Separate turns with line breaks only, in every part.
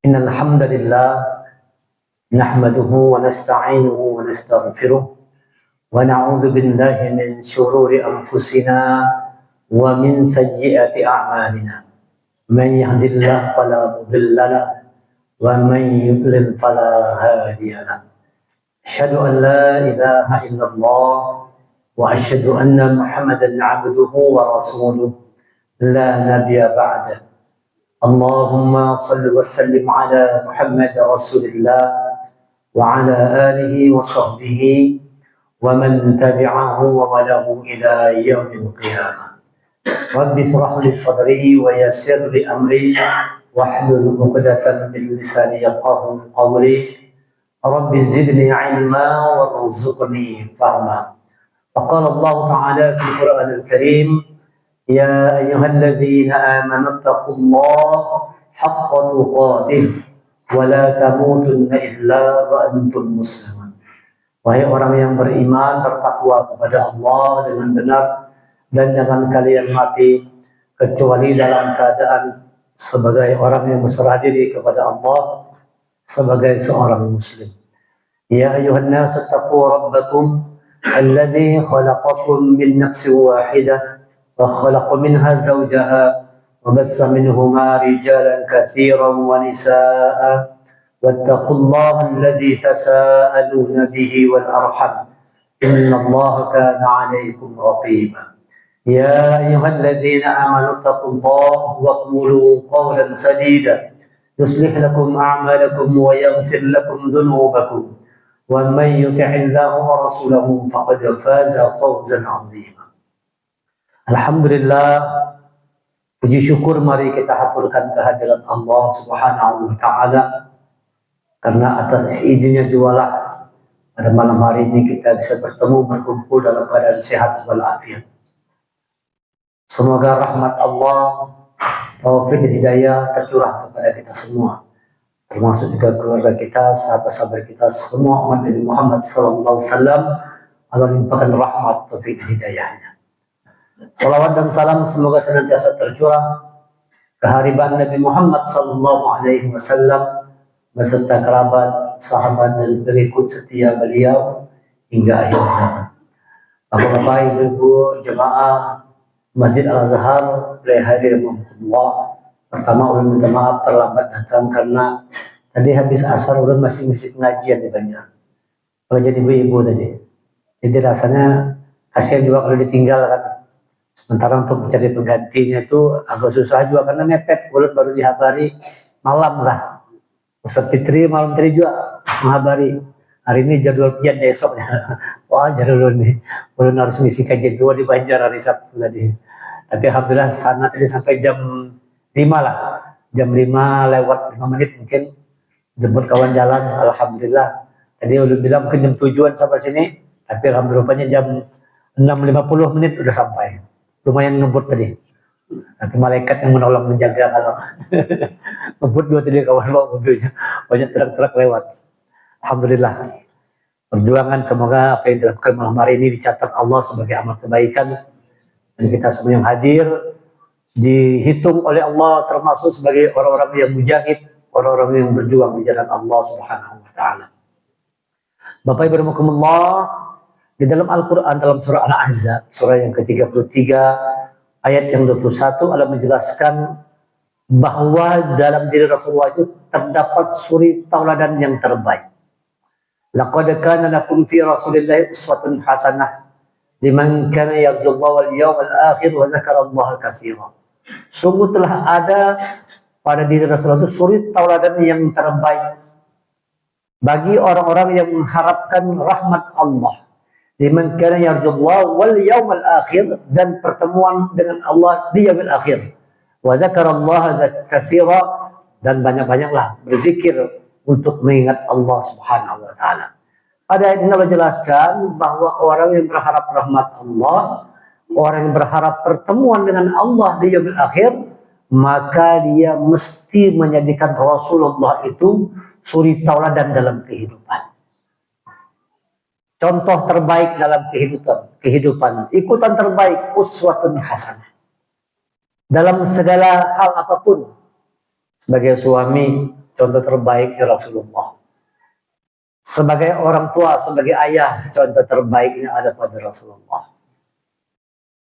Innal hamdalillah nahmaduhu wa nasta'inuhu wa nastaghfiruh wa na'udzu billahi min shururi anfusina wa min sayyiati a'malina. Man yahdihillahu fala mudilla lahu wa man yudlil fala hadiya lahu. Asyhadu an la ilaha illallah wa asyhadu anna Muhammadan 'abduhu wa rasuluh la nabiyya ba'da. Allahumma salli wa sallim ala Muhammad Rasulillah wa ala alihi wa sahbihi wa man tabi'ahu wa walahu ila yaumil qiyamah. Rabbi shrah li sadri wa yassir li amri wahlul 'uqdatam min lisani yafqahu qawli. Rabbi zidni 'ilma warzuqni fahma. Faqala Allah Ta'ala fil Qur'anil Karim, ya ayyuhalladzina amanu taqullaha haqqa tuqatih wa la tamutunna illa wa antum muslimun. Wahai orang yang beriman, bertakwa kepada Allah dengan benar dan jangan kalian mati kecuali dalam keadaan sebagai orang yang berserah diri kepada Allah sebagai seorang muslim. Ya ayyuhan nas taqu rabbakum alladzi khalaqakum min nafsin wahidah وخلق منها زوجها وبث منهما رجالا كثيرا ونساء واتقوا الله الذي تساءلون به والأرحم إن الله كان عليكم رقيبا يا أيها الذين آمنوا اتقوا الله وقولوا قولا سديدا يصلح لكم أعمالكم ويغفر لكم ذنوبكم ومن يطع الله ورسوله فقد فاز فوزا عظيما. Alhamdulillah, puji syukur mari kita haturkan kehadiran Allah Subhanahu wa Ta'ala, karena atas izinnya jualah pada malam hari ini kita bisa bertemu berkumpul dalam keadaan sehat walafiat. Semoga rahmat Allah, taufik dan hidayah tercurah kepada kita semua, termasuk juga keluarga kita, sahabat-sahabat kita semua, umat Nabi Muhammad SAW. Allah limpahkan rahmat, taufik dan hidayahnya. Salawat dan salam semoga senantiasa tercurah kehadiran Nabi Muhammad SAW beserta kerabat, sahabat dan pengikut setia beliau hingga akhir zaman. Bapak-bapak, ibu-ibu, jemaah Masjid Al-Azhar, hadir Allah. Pertama ulun minta maaf terlambat datang karena tadi habis asar ulun masih ngisi pengajian di Banjar. Kalau jadi ibu-ibu tadi, jadi rasanya kasihan juga kalau ditinggal kan. Sementara untuk mencari penggantinya itu agak susah juga karena mepet. Ulun baru dihabari malam lah. Ustaz Fitri malam tadi juga menghabari hari ini jadwal pian esoknya. Wah, jadwal ini ulun harus ngisi kajian 2 di Banjar hari Sabtu tadi. Tapi alhamdulillah sana tadi sampai jam 5 lah. Jam 5 lewat 5 menit mungkin jemput kawan jalan. Alhamdulillah. Tadi ulun bilang mungkin jam 7-an sampai sini. Tapi alhamdulillahnya jam 6.50 menit udah sampai. Lumayan ngebut tadi. Tapi malaikat yang menolong menjaga kalau ngebut dua tadi kawan bawa mobilnya. Banyak truk-truk lewat. Alhamdulillah. Perjuangan semoga apa yang dilakukan malam hari ini dicatat Allah sebagai amal kebaikan. Dan kita semua yang hadir dihitung oleh Allah termasuk sebagai orang-orang yang mujahid, orang-orang yang berjuang di jalan Allah Subhanahu wa Ta'ala. Bapak Ibu rahimakumullah, di dalam Al-Quran, dalam surah Al-Ahzab, surah yang ke-33, ayat yang 21, Allah menjelaskan bahwa dalam diri Rasulullah itu terdapat suri tauladan yang terbaik. Laqad kana lakum fi Rasulillahi uswatun hasanah liman kana yarjullaha wal yawmal akhir wa dzakarallaha katsiran. Sungguh telah ada pada diri Rasulullah itu suri tauladan yang terbaik bagi orang-orang yang mengharapkan rahmat Allah. Liman kana yarjullaha wal yawmal akhir, dan pertemuan dengan Allah di yaumil akhir. Wa dzakarallaha katsira, dan banyak-banyaklah berzikir untuk mengingat Allah Subhanahu wa Ta'ala. Pada ayat ini Allah jelaskan bahwa orang yang berharap rahmat Allah, orang yang berharap pertemuan dengan Allah di yaumil akhir, maka dia mesti menjadikan Rasulullah itu suri tauladan dalam kehidupan. Contoh terbaik dalam kehidupan, ikutan terbaik, uswatun hasanah. Dalam segala hal apapun, sebagai suami contoh terbaiknya Rasulullah. Sebagai orang tua, sebagai ayah, contoh terbaiknya ada pada Rasulullah.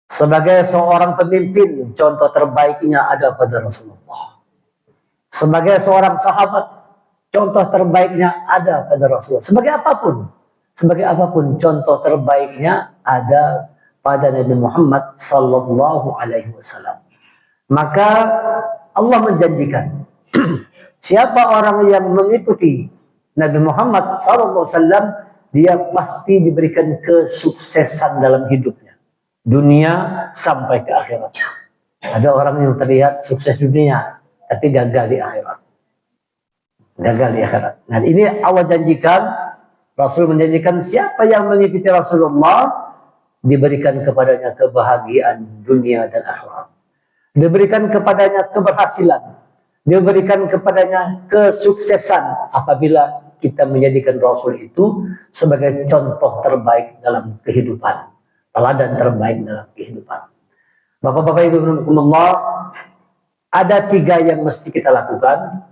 Sebagai seorang pemimpin, contoh terbaiknya ada pada Rasulullah. Sebagai seorang sahabat, contoh terbaiknya ada pada Rasulullah. Sebagai apapun, contoh terbaiknya ada pada Nabi Muhammad sallallahu alaihi wasallam. Maka Allah menjanjikan siapa orang yang mengikuti Nabi Muhammad sallallahu alaihi wasallam, dia pasti diberikan kesuksesan dalam hidupnya, dunia sampai ke akhirat. Ada orang yang terlihat sukses dunia tapi gagal di akhirat. Gagal di akhirat. Nah, ini Allah janjikan, Rasul menjanjikan siapa yang mengikuti Rasulullah diberikan kepadanya kebahagiaan dunia dan akhirat. Diberikan kepadanya keberhasilan, diberikan kepadanya kesuksesan apabila kita menjadikan Rasul itu sebagai contoh terbaik dalam kehidupan, teladan terbaik dalam kehidupan. Bapak-bapak, Ibu, Allah, ada 3 yang mesti kita lakukan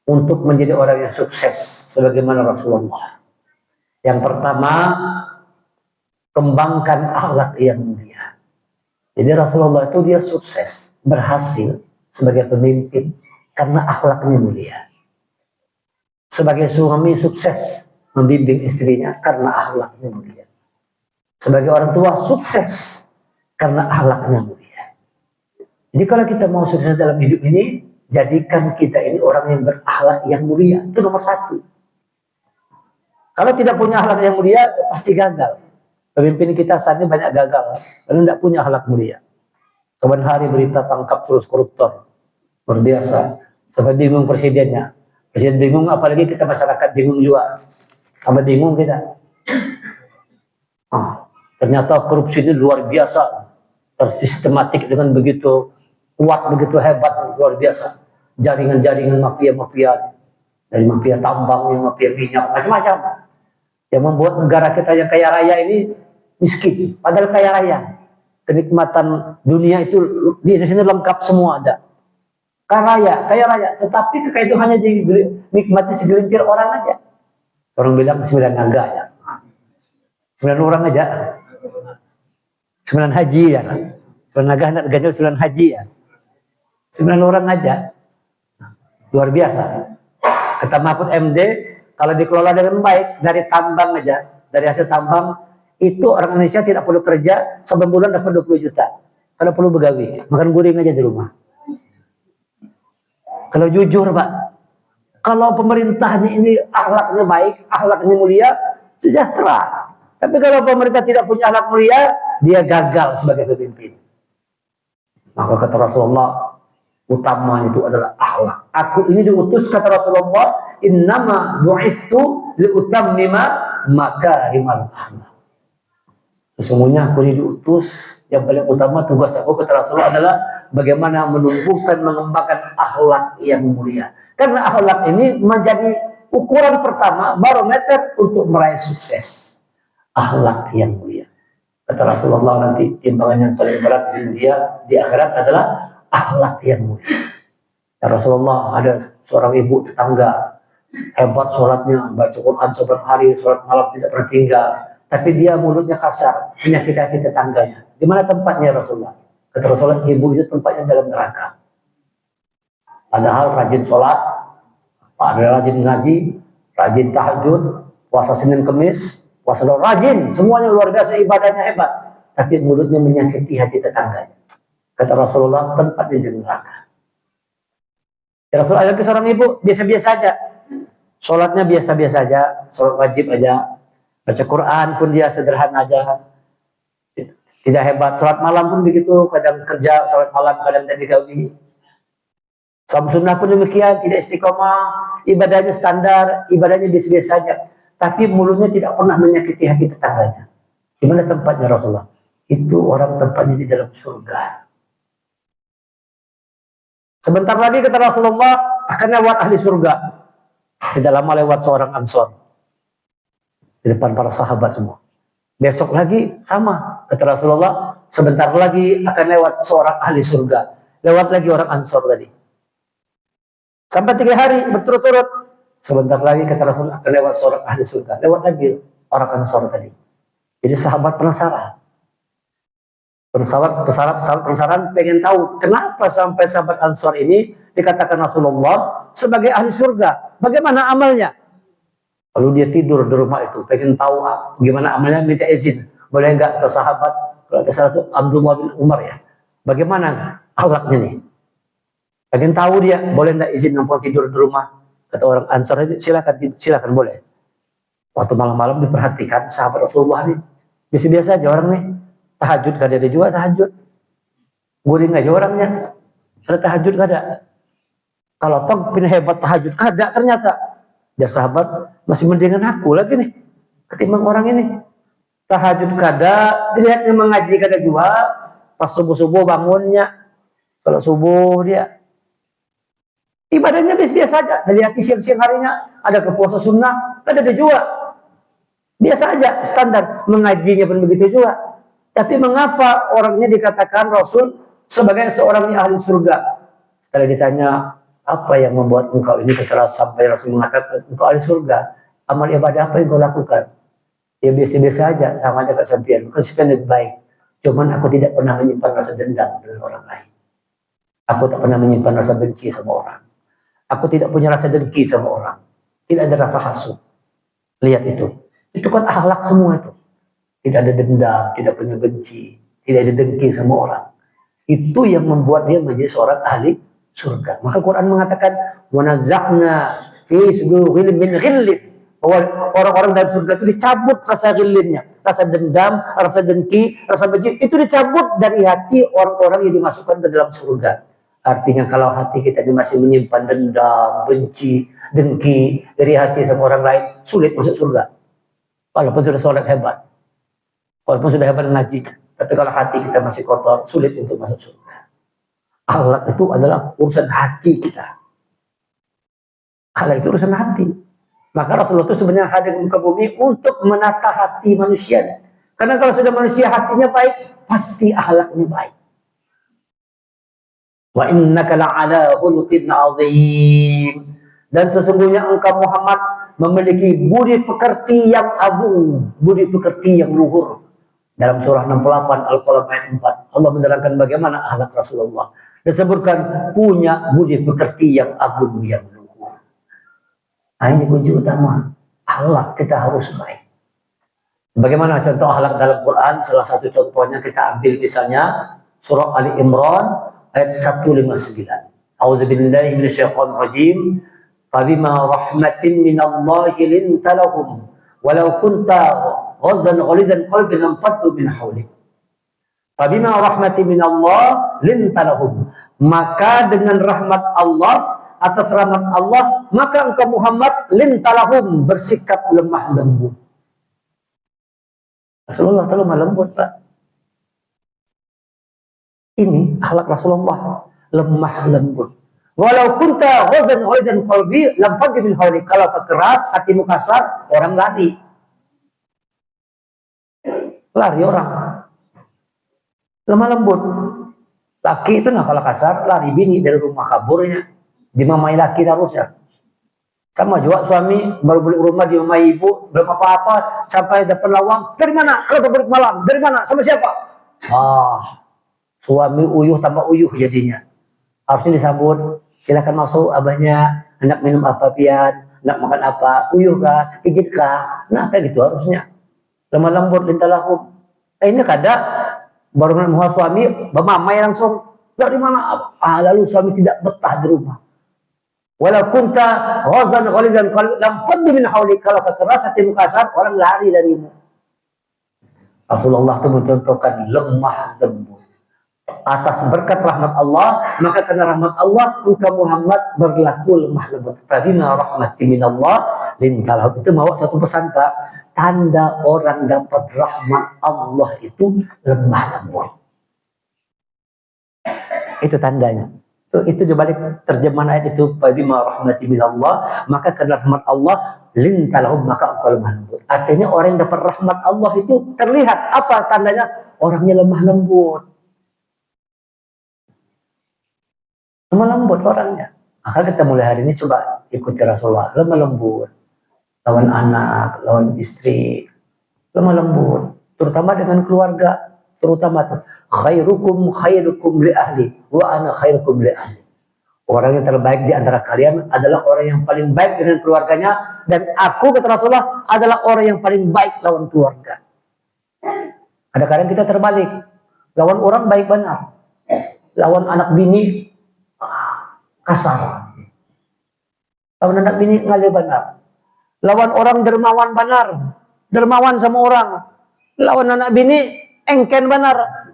untuk menjadi orang yang sukses sebagaimana Rasulullah. Yang pertama, kembangkan akhlak yang mulia. Jadi Rasulullah itu dia sukses, berhasil sebagai pemimpin karena akhlaknya mulia. Sebagai suami sukses membimbing istrinya karena akhlaknya mulia. Sebagai orang tua sukses karena akhlaknya mulia. Jadi kalau kita mau sukses dalam hidup ini, jadikan kita ini orang yang berakhlak yang mulia. Itu nomor 1. Kalau tidak punya akhlak yang mulia, pasti gagal. Pemimpin kita saat ini banyak gagal karena tidak punya akhlak mulia. Kapan hari berita tangkap terus koruptor, luar biasa. Sampai bingung presidennya. Presiden bingung, apalagi kita masyarakat bingung juga. Sampai bingung kita. Ternyata korupsi ini luar biasa, tersistematik dengan begitu kuat, begitu hebat, luar biasa. Jaringan-jaringan mafia-mafia, dari mafia tambang, mafia minyak, macam-macam. Yang membuat negara kita yang kaya raya ini miskin, padahal kaya raya. Kenikmatan dunia itu di Indonesia ini lengkap semua ada. Kaya raya, tetapi kekayaan itu hanya dinikmati segelintir orang aja. Orang bilang 9 naga ya. 9 orang aja. 9 haji ya. 9 naga anak ganjil 9 haji ya. 9 orang aja. Luar biasa. Kata Mahfud MD, kalau dikelola dengan baik, dari tambang aja, dari hasil tambang, itu orang Indonesia tidak perlu kerja, sebulan dapat 20 juta. Kalau perlu begawi, makan guring aja di rumah. Kalau jujur Pak, kalau pemerintahnya ini akhlaknya baik, akhlaknya mulia, sejahtera. Tapi kalau pemerintah tidak punya akhlak mulia, dia gagal sebagai pemimpin. Maka kata Rasulullah, utama itu adalah akhlak. Aku ini diutus, kata Rasulullah, innama bu'ithu liutammima makarimal akhlak. Sesungguhnya aku ini diutus, yang paling utama tugas aku, kata Rasulullah, adalah bagaimana menumbuhkan, mengembangkan akhlak yang mulia. Karena akhlak ini menjadi ukuran pertama, barometer untuk meraih sukses. Akhlak yang mulia. Kata Rasulullah, nanti timbangan yang paling berat di akhirat adalah akhlak yang mulia. Ya Rasulullah, ada seorang ibu tetangga, hebat sholatnya, baca Quran setiap hari, sholat malam tidak pernah tinggal. Tapi dia mulutnya kasar, menyakiti tetangganya. Di mana tempatnya Rasulullah? Kata Rasulullah, ibu itu tempatnya dalam neraka. Padahal rajin sholat, rajin ngaji, rajin tahajud, puasa Senin Kemis, puasa rajin, semuanya luar biasa, ibadahnya hebat. Tapi mulutnya menyakiti hati tetangganya. Kata Rasulullah, tempatnya di neraka. Ya Rasulullah, ada seorang ibu biasa-biasa aja, sholatnya biasa-biasa aja, sholat wajib aja, baca Quran pun dia sederhana aja, tidak hebat. Sholat malam pun begitu, kadang kerja sholat malam, kadang tidak digawi. Sholat sunnah pun demikian, tidak istiqomah, ibadahnya standar, ibadahnya biasa-biasa saja. Tapi mulutnya tidak pernah menyakiti hati tetangganya. Di mana tempatnya Rasulullah? Itu orang tempatnya di dalam surga. Sebentar lagi kata Rasulullah akan lewat ahli surga. Tidak lama lewat seorang Ansor di depan para sahabat semua. Besok lagi sama, kata Rasulullah, sebentar lagi akan lewat seorang ahli surga. Lewat lagi orang Ansor tadi. Sampai 3 hari berturut-turut. Sebentar lagi kata Rasul akan lewat seorang ahli surga. Lewat lagi orang Ansor tadi. Jadi sahabat penasaran. Sahabat penasaran pengen tahu kenapa sampai sahabat Ansor ini dikatakan Rasulullah sebagai ahli surga. Bagaimana amalnya? Lalu dia tidur di rumah itu, pengen tahu gimana amalnya, minta izin. Boleh nggak ke sahabat, kalau ke salah itu Abdullah bin Umar ya. Bagaimana akhlaknya nih? Pengen tahu dia, boleh nggak izin numpang tidur di rumah? Kata orang Ansor itu, silakan boleh. Waktu malam-malam diperhatikan sahabat Rasulullah nih, biasa-biasa aja orang nih. Tahajud gak ada juga tahajud. Guring aja orangnya. Ada tahajud gak ada. Kalau pun hebat tahajud gak ada ternyata. Biar sahabat masih mendingan aku lagi nih. Ketimbang orang ini. Tahajud gak ada. Dilihatnya mengaji gak ada juga. Pas subuh-subuh bangunnya. Kalau subuh dia. Ibadahnya biasa-biasa aja. Dilihat siang-siang harinya. Ada kepuasa sunnah. Gak ada juga. Biasa aja standar. Mengajinya pun begitu juga. Tapi mengapa orangnya dikatakan Rasul sebagai seorang ahli surga? Setelah ditanya, apa yang membuat engkau ini ketelah sampai Rasul mengatakan engkau ahli surga? Amal ibadah apa yang kau lakukan? Ya biasa-biasa aja, sama aja kesampian. Kesampian lebih baik. Cuman aku tidak pernah menyimpan rasa dendam dengan orang lain. Aku tak pernah menyimpan rasa benci sama orang. Aku tidak punya rasa dengki sama orang. Tidak ada rasa hasut. Lihat itu. Itu kan akhlak semua itu. Tidak ada dendam, tidak punya benci, tidak ada dengki sama orang. Itu yang membuat dia menjadi seorang ahli surga. Maka Quran mengatakan, وَنَزَعْنَا فِي سُدُورِهِمْ مِنْ غِلٍّ. Orang-orang dalam surga itu dicabut rasa ghillinnya, rasa dendam, rasa dengki, rasa benci. Itu dicabut dari hati orang-orang yang dimasukkan ke dalam surga. Artinya kalau hati kita ini masih menyimpan dendam, benci, dengki dari hati sama orang lain, sulit masuk surga. Walaupun sudah sholat hebat. Walaupun sudah hebat ngaji, tapi kalau hati kita masih kotor, sulit untuk masuk surga. Akhlak itu adalah urusan hati kita. Akhlak itu urusan hati. Maka Rasulullah itu sebenarnya hadir ke bumi untuk menata hati manusia. Karena kalau sudah manusia hatinya baik, pasti akhlaknya baik. Wa innaka la'ala khuluqin 'azim. Dan sesungguhnya engkau Muhammad memiliki budi pekerti yang agung, budi pekerti yang luhur. Dalam surah 68 Al-Qalam ayat 4 Allah menerangkan bagaimana akhlak Rasulullah. Disebutkan punya budi pekerti yang agung yang luhur. Nah ini kunci utama. Akhlak kita harus baik. Bagaimana contoh akhlak dalam Quran? Salah satu contohnya kita ambil misalnya surah Ali Imran ayat 159. A'udzubillahi minasyaitonir rajim. Fabima rahmatin minallahi linta lahum walau kunta ghazzan ghalizan qalbi lam faddu min hawlik. Fabima rahmatin minallah linta lahum. Maka dengan rahmat Allah, atas rahmat Allah, maka engkau Muhammad linta lahum, bersikap lemah lembut. Rasulullah itu lemah lembut, Pak. Ini akhlak Rasulullah, lemah lembut. Walau kunta ghazzan ghalizan qalbi lam faddu min hawlik. Kalau keras, hatimu kasar, orang lari. Lari orang. Lemah lembut. Laki itu nah kalau kasar, lari bini dari rumah kaburnya. Dimamai laki terus ya. Sama juga suami baru beli rumah dimamai ibu, belum apa-apa, sampai dapat lawang. Dari mana? Kalau balik malam. Dari mana? Sama siapa? Suami uyuh tambah uyuh jadinya. Harusnya disambut. Silakan masuk abahnya. Hendak minum apa pian? Hendak makan apa? Uyuh kah? Pijit kah? Nah kayak gitu harusnya. Lemah lembut lintalahum. Ini kada baru menemukan suami bermamai langsung. Dari mana? Lalu suami tidak betah di rumah. Walau kunta ghazzan ghalizan qalbi lam faddu min hawlik. Kalau kekeras hatimu kasar, orang lari darimu. Rasulullah itu mencontohkan lemah lembut. Atas berkat rahmat Allah, maka karena rahmat Allah, engkau Muhammad berlaku lemah lembut. Fabima rahmatin minallah lintalah. Itu bawa satu pesan, Pak. Tanda orang dapat rahmat Allah itu lemah lembut. Itu tandanya. Itu dibalik terjemahan ayat itu. Fabima rahmatin minallah, maka karena rahmat Allah lintalahum, maka engkau lemah lembut. Artinya orang yang dapat rahmat Allah itu terlihat apa tandanya? Orangnya lemah lembut. Lemah lembut orangnya. Maka kita mulai hari ini coba ikuti Rasulullah, lemah lembut, lawan anak, lawan istri, lemah lembut, terutama dengan keluarga, terutama tuh khairukum li ahli wa ana khairukum li ahli. Orang yang terbaik di antara kalian adalah orang yang paling baik dengan keluarganya, dan aku, kata Rasulullah, adalah orang yang paling baik lawan keluarga. Kadang-kadang kita terbalik, lawan orang baik benar, lawan anak bini kasar, lawan anak bini ngalih benar, lawan orang dermawan benar, dermawan sama orang, lawan anak bini engken benar.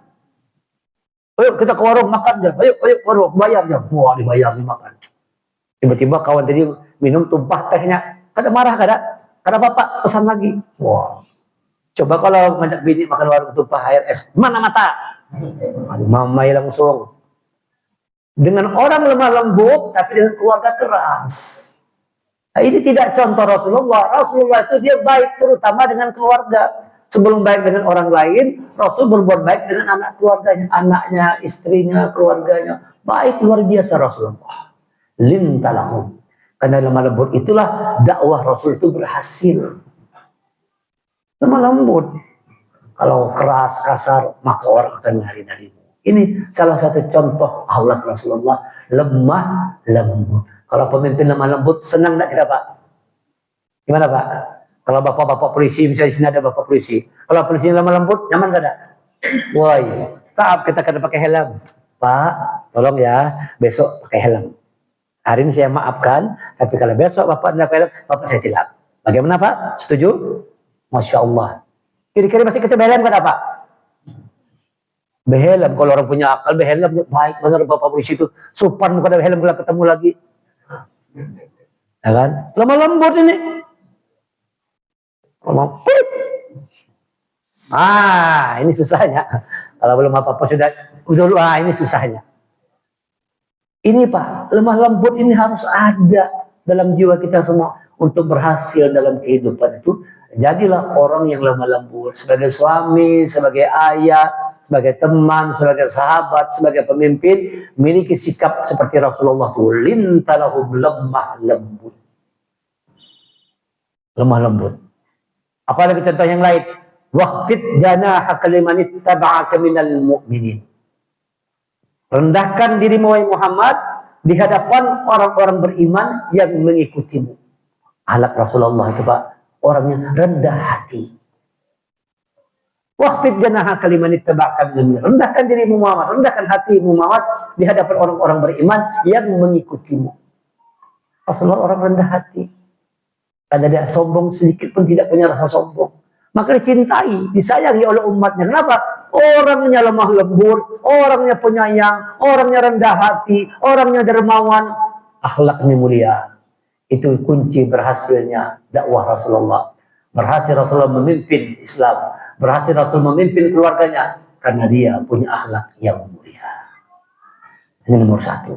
Ayo kita ke warung makan aja, ayo warung bayar aja, wah dibayar dimakan. Tiba-tiba kawan tadi minum tumpah tehnya, kada marah kada bapak pesan lagi. Wah, coba kalau ngajak bini makan warung tumpah air es, mana mata? Mamai langsung. Dengan orang lemah lembut, tapi dengan keluarga keras. Nah, ini tidak contoh Rasulullah. Rasulullah itu dia baik terutama dengan keluarga. Sebelum baik dengan orang lain, Rasul berbuat baik dengan anak keluarganya, anaknya, istrinya, keluarganya. Baik luar biasa Rasulullah. Lintalahum. Karena lemah lembut itulah dakwah Rasul itu berhasil. Lemah lembut. Kalau keras, kasar, maka orang akan lari darimu. Ini salah satu contoh akhlak Rasulullah, lemah lembut. Kalau pemimpin lemah lembut, senang enggak kita, Pak? Gimana, Pak? Kalau bapak-bapak polisi, misalnya di sini ada bapak polisi. Kalau polisi lemah lembut, nyaman enggak ada? Woi, tetap kita kena pakai helm. Pak, tolong ya, besok pakai helm. Hari ini saya maafkan, tapi kalau besok bapak tidak pakai helm, bapak saya tilang. Bagaimana, Pak? Setuju? Masya Allah. Kira-kira masih kita behelm kan, Pak? Behelm, kalau orang punya akal, behelm baik benar bapak polisi itu. Sopan bukan ada behelm kalau ketemu lagi. Ya kan? Lemah lembut ini. Ini susahnya. Kalau belum apa-apa sudah dulu, ini susahnya. Ini Pak, lemah lembut ini harus ada dalam jiwa kita semua untuk berhasil dalam kehidupan itu. Jadilah orang yang lemah lembut sebagai suami, sebagai ayah, sebagai teman, sebagai sahabat, sebagai pemimpin, memiliki sikap seperti Rasulullah itu. Lintalahum lemah lembut. Lemah lembut. Apalagi contoh yang lain? Waqfid janahaka liman ittaba'aka minal mu'minin. Rendahkan dirimu wahai Muhammad di hadapan orang-orang beriman yang mengikutimu. Akhlak Rasulullah itu Pak, orangnya rendah hati. Waqfid janahaka liman ittaba'aka minal mu'minin. Rendahkan dirimu Muhammad, rendahkan hatimu Muhammad di hadapan orang-orang beriman yang mengikutimu. Rasulullah orang rendah hati. Ada dia sombong sedikit pun tidak punya rasa sombong. Maka dicintai, disayangi oleh umatnya. Kenapa? Orangnya lemah lembut, orangnya penyayang, orangnya rendah hati, orangnya dermawan, akhlaknya mulia. Itu kunci berhasilnya dakwah Rasulullah. Berhasil Rasulullah memimpin Islam, berhasil Rasul memimpin keluarganya karena dia punya akhlak yang mulia. Ini nomor satu.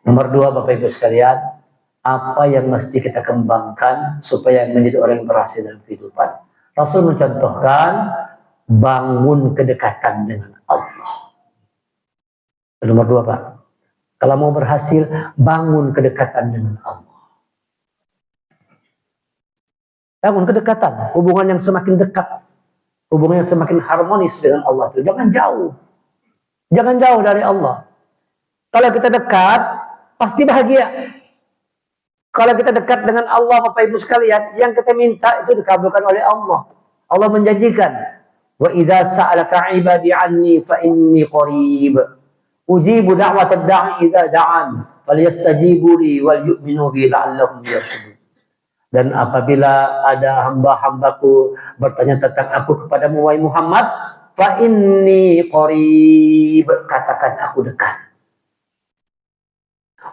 Nomor dua, Bapak Ibu sekalian, apa yang mesti kita kembangkan supaya menjadi orang yang berhasil dalam kehidupan. Rasul mencontohkan bangun kedekatan dengan Allah. Nomor dua Pak, kalau mau berhasil bangun kedekatan dengan Allah. Bangun kedekatan, hubungan yang semakin dekat, hubungan yang semakin harmonis dengan Allah. Jangan jauh, jangan jauh dari Allah. Kalau kita dekat, pasti bahagia. Kalau kita dekat dengan Allah, Bapak Ibu sekalian, yang kita minta itu dikabulkan oleh Allah. Allah menjanjikan, wa idza sa'alaka 'ibadi 'anni fa inni qarib. Ujibu da'watad da'i idza da'an, falyastajibu li wal yu'minu bi la'allahum yarshudun. Dan apabila ada hamba-hambaku bertanya tentang aku kepadamu wahai Muhammad, fa inni qarib, katakan aku dekat.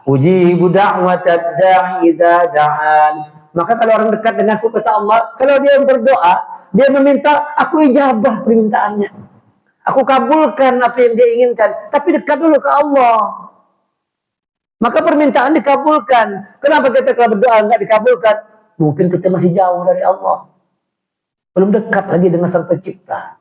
Ujibu da'watad da'i idza da'an. Maka kalau orang dekat denganku, kata Allah, kalau dia berdoa, dia meminta, aku ijabah permintaannya. Aku kabulkan apa yang dia inginkan, tapi dekat dulu ke Allah. Maka permintaan dikabulkan. Kenapa kita kalau berdoa enggak dikabulkan? Mungkin kita masih jauh dari Allah. Belum dekat lagi dengan Sang Pencipta.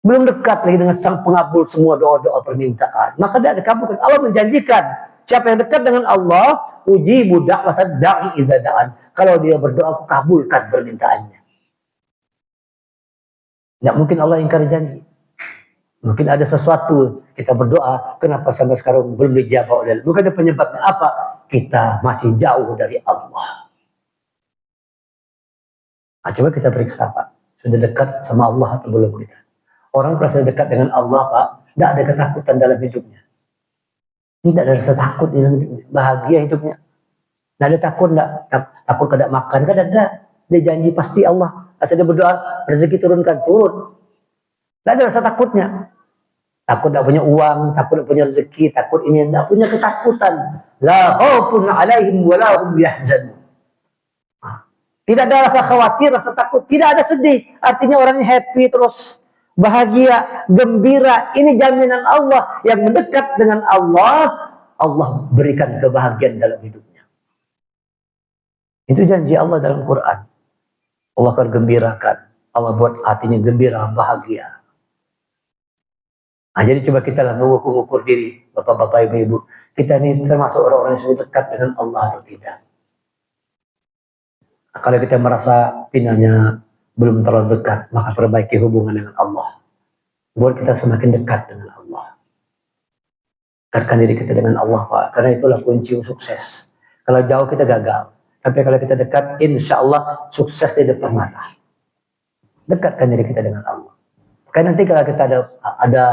belum dekat lagi dengan sang pengabul semua doa-doa permintaan, maka tidak dikabulkan. Allah menjanjikan, siapa yang dekat dengan Allah, ujibu da'watad da'i idza da'an. Kalau dia berdoa, kabulkan permintaannya. Tidak mungkin Allah ingkar janji. Mungkin ada sesuatu kita berdoa, kenapa sampai sekarang belum dijawab oleh Allah? Bukan ada penyebabnya apa? Kita masih jauh dari Allah. Nah, coba kita periksa, Pak. Sudah dekat sama Allah atau belum kita? Orang kalau sudah dekat dengan Allah, Pak, tidak ada ketakutan dalam hidupnya. Tidak ada rasa takut dalam hidupnya. Bahagia hidupnya. Tidak ada takut, takut tidak makan, kan ada. Dia janji pasti Allah. Asal dia berdoa, rezeki turunkan, turun. Tidak ada rasa takutnya. Takut tidak punya uang, takut tidak punya rezeki, takut ini, tidak punya ketakutan. La khaufun alaihim wa la hum yahzanun. Tidak ada rasa khawatir, rasa takut, tidak ada sedih. Artinya orangnya happy terus, bahagia, gembira. Ini jaminan Allah. Yang mendekat dengan Allah, Allah berikan kebahagiaan dalam hidupnya. Itu janji Allah dalam Quran. Allah akan gembirakan. Allah buat hatinya gembira, bahagia. Nah, jadi coba kita lah mengukur diri, bapak-bapak, ibu-ibu. Kita ini termasuk orang-orang yang sudah dekat dengan Allah atau tidak. Nah, kalau kita merasa pinanya belum terlalu dekat, maka perbaiki hubungan dengan Allah. Buat kita semakin dekat dengan Allah. Dekatkan diri kita dengan Allah, Pak. Karena itulah kunci sukses. Kalau jauh kita gagal. Tapi kalau kita dekat, insya Allah sukses di depan mata. Dekatkan diri kita dengan Allah. Karena nanti kalau kita ada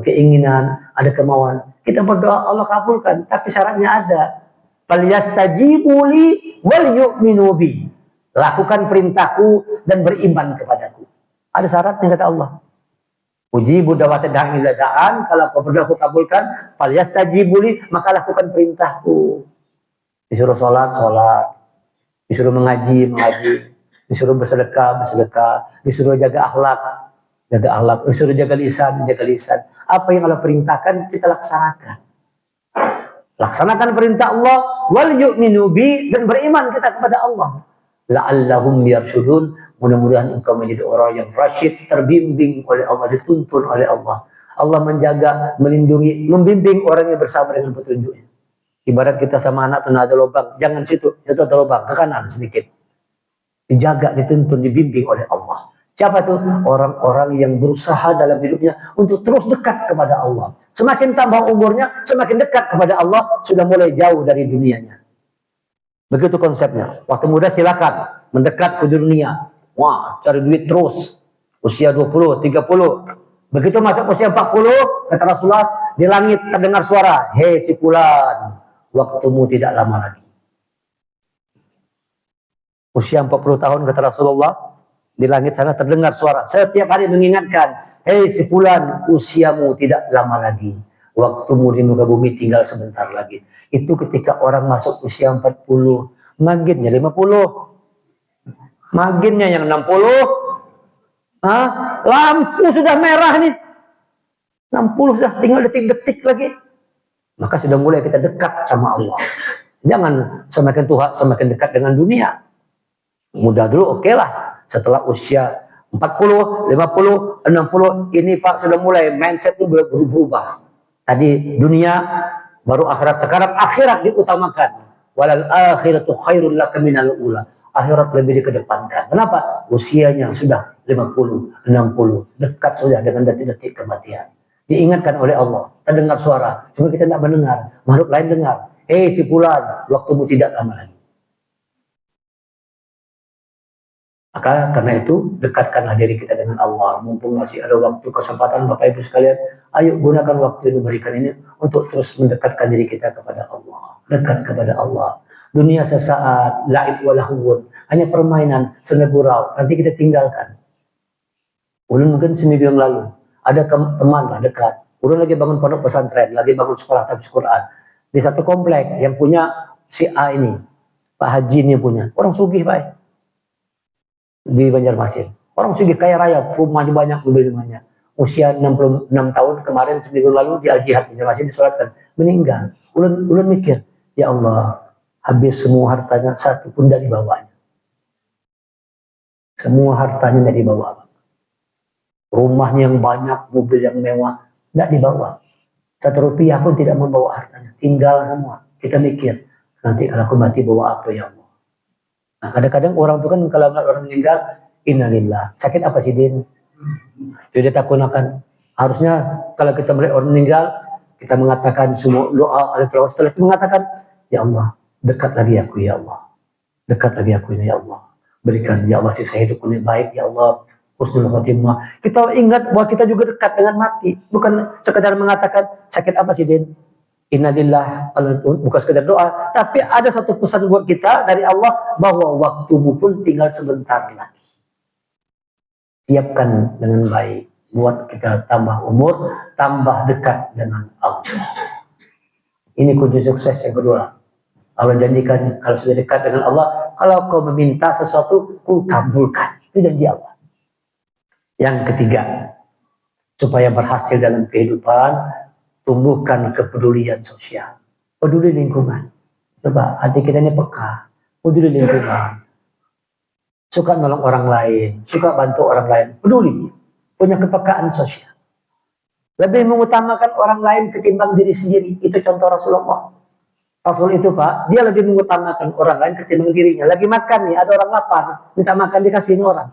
keinginan, ada kemauan, kita berdoa Allah kabulkan. Tapi syaratnya ada. Falyastajibu li wal yu'minu bi. Lakukan perintahku dan beriman kepadaku. Ada syaratnya kata Allah. Ujibu da'watad da'i idza da'an, kalau kau berdoa aku kabulkan. Falyastajibu li, maka lakukan perintahku. Disuruh sholat, disuruh mengaji, disuruh bersedekah, disuruh jaga akhlak, disuruh jaga lisan. Apa yang Allah perintahkan kita laksanakan. Laksanakan perintah Allah, wal yu'minu bi, dan beriman kita kepada Allah. La'allahum yarshudun, mudah-mudahan engkau menjadi orang yang rasyid, terbimbing oleh Allah, dituntun oleh Allah. Allah menjaga, melindungi, membimbing orang yang bersama dengan petunjuknya. Ibarat kita sama anak tuh ada lubang, jangan situ ada lubang, ke kanan sedikit. Dijaga, dituntun, dibimbing oleh Allah. Siapa tuh? Orang-orang yang berusaha dalam hidupnya untuk terus dekat kepada Allah. Semakin tambah umurnya, semakin dekat kepada Allah, sudah mulai jauh dari dunianya. Begitu konsepnya. Waktu muda silakan mendekat ke dunia. Wah, cari duit terus. Usia 20, 30. Begitu masuk usia 40, kata Rasulullah, di langit terdengar suara, "Hei si fulan, waktumu tidak lama lagi." Usia 40 tahun kata Rasulullah, di langit sana terdengar suara, setiap hari mengingatkan, "Hei si fulan, usiamu tidak lama lagi. Waktumu di muka bumi tinggal sebentar lagi." Itu ketika orang masuk usia 40, maginnya 50. Maginnya yang 60. Lampu sudah merah nih. 60 sudah tinggal detik-detik lagi. Maka sudah mulai kita dekat sama Allah. Jangan semakin tua semakin dekat dengan dunia. Mudah dulu oke lah. Setelah usia 40, 50, 60, ini Pak sudah mulai mindset itu berubah. Tadi dunia, baru akhirat. Sekarang akhirat diutamakan. Walal akhiratu khairul laka minal ula. Akhirat lebih dikedepankan. Kenapa? Usianya sudah 50, 60. Dekat sudah dengan detik-detik kematian. Diingatkan oleh Allah. Terdengar suara. Cuma kita tidak mendengar. Makhluk lain dengar. "Hei si fulan, waktumu tidak lama lagi." Maka karena itu, dekatkanlah diri kita dengan Allah. Mumpung masih ada waktu, kesempatan Bapak Ibu sekalian. Ayo gunakan waktu yang diberikan ini untuk terus mendekatkan diri kita kepada Allah. Dekat kepada Allah. Dunia sesaat, la'ib walahun. Hanya permainan, seni gurau. Nanti kita tinggalkan. Ulun mungkin seminggu yang lalu. Ada teman lah dekat. Ulun lagi bangun pondok pesantren. Lagi bangun sekolah tahfiz Quran. Di satu komplek yang punya si A ini. Pak Haji ini punya. Orang sugih Pak. Di Banjarmasin. Orang sugih kaya raya. Rumahnya banyak, mobil-mobilnya. Usia 66 tahun kemarin seminggu lalu di Al-Jihad. Banjarmasin disolatkan. Meninggal. Ulun mikir. Ya Allah. Habis semua hartanya, satu pun dari bawahnya. Semua hartanya dari bawah. rumahnya yang banyak, mobil yang mewah, tidak dibawa. 1 rupiah pun tidak membawa hartanya, tinggal semua. Kita mikir, nanti kalau aku mati bawa apa ya Allah. Nah, kadang-kadang orang itu kan kalau orang meninggal, innalillah. Sakit apa sih Din? Jadi dia takut akan. Harusnya kalau kita melihat orang meninggal, kita mengatakan semua doa, setelah itu mengatakan, ya Allah, dekat lagi aku ya Allah. Dekat lagi aku ini ya Allah. Berikan ya Allah sisa hidup ini baik ya Allah. Husnul khotimah. Kita ingat bahwa kita juga dekat dengan mati. Bukan sekedar mengatakan sakit apa sih Din? Innalillah, bukan sekedar doa, tapi ada satu pesan buat kita dari Allah bahwa waktumu pun tinggal sebentar lagi. Siapkan dengan baik buat kita tambah umur, tambah dekat dengan Allah. Ini kunci sukses yang kedua. Allah janjikan kalau sudah dekat dengan Allah, kalau kau meminta sesuatu, ku kabulkan. Itu janji Allah. Yang ketiga, supaya berhasil dalam kehidupan, tumbuhkan kepedulian sosial. Peduli lingkungan. Coba hati kita ini peka. Peduli lingkungan. Suka nolong orang lain. Suka bantu orang lain. Peduli. Punya kepekaan sosial. Lebih mengutamakan orang lain ketimbang diri sendiri. Itu contoh Rasulullah. Rasul itu Pak, dia lebih mengutamakan orang lain ketimbang dirinya. Lagi makan nih, ada orang lapar. Minta makan dikasihin orang.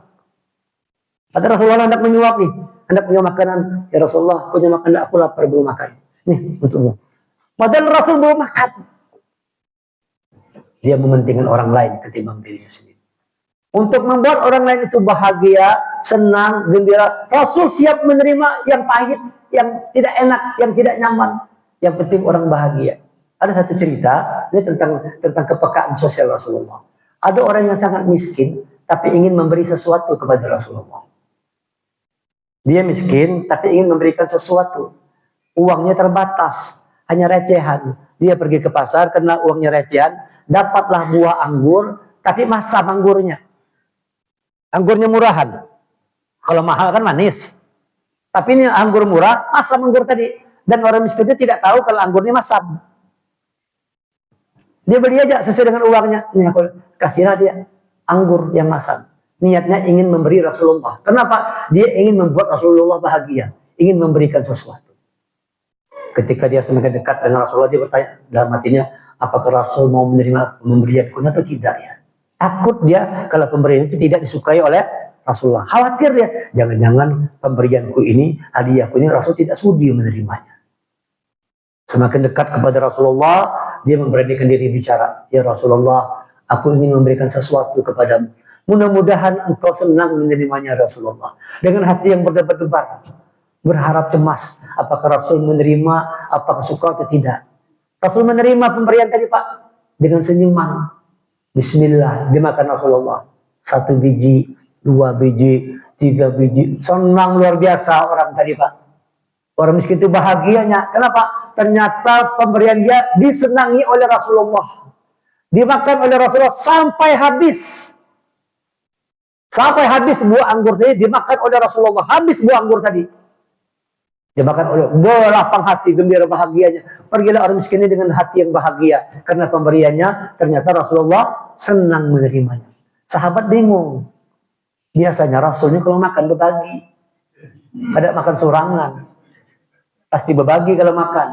Ada Rasulullah hendak menyuap nih. Hendak punya makanan. Ya Rasulullah, punya makanan, aku lapar belum makan. Nih, untukmu. Padahal Rasul belum makan. Dia mementingkan orang lain ketimbang dirinya sendiri. Untuk membuat orang lain itu bahagia, senang, gembira. Rasul siap menerima yang pahit, yang tidak enak, yang tidak nyaman. Yang penting orang bahagia. Ada satu cerita, ini tentang kepekaan sosial Rasulullah. Ada orang yang sangat miskin, tapi ingin memberi sesuatu kepada Rasulullah. Dia miskin, tapi ingin memberikan sesuatu. Uangnya terbatas, hanya recehan. Dia pergi ke pasar, karena uangnya recehan, dapatlah buah anggur, tapi masam anggurnya. Anggurnya murahan. Kalau mahal kan manis. Tapi ini anggur murah, masam anggur tadi. Dan orang miskin itu tidak tahu kalau anggurnya masam. Dia beli aja sesuai dengan uangnya. Ini aku kasihlah dia anggur yang masam. Niatnya ingin memberi Rasulullah. Kenapa? Dia ingin membuat Rasulullah bahagia. Ingin memberikan sesuatu. Ketika dia semakin dekat dengan Rasulullah, dia bertanya dalam hatinya, apakah Rasul mau menerima pemberianku atau tidak ya? Takut dia kalau pemberian itu tidak disukai oleh Rasulullah. Khawatir dia. Jangan-jangan pemberianku ini, hadiahku ini, Rasul tidak sudi menerimanya. Semakin dekat kepada Rasulullah, dia memberanikan diri bicara. Ya Rasulullah, aku ingin memberikan sesuatu kepadamu. Mudah-mudahan engkau senang menerimanya Rasulullah. Dengan hati yang berdebar-debar. Berharap cemas. Apakah Rasul menerima, apakah suka atau tidak. Rasul menerima pemberian tadi Pak. Dengan senyuman. Bismillah. Dimakan Rasulullah. 1 biji, 2 biji, 3 biji. Senang luar biasa orang tadi Pak. Orang miskin itu bahagianya. Kenapa? Ternyata pemberian dia disenangi oleh Rasulullah. Dimakan oleh Rasulullah sampai habis. Sampai habis buah anggur tadi dimakan oleh Rasulullah. Habis buah anggur tadi. Dimakan oleh berlapang hati, gembira bahagianya. Pergilah orang miskin ini dengan hati yang bahagia. Karena pemberiannya ternyata Rasulullah senang menerimanya. Sahabat bingung. Biasanya Rasulnya kalau makan berbagi. Ada makan sorangan. Pasti berbagi kalau makan.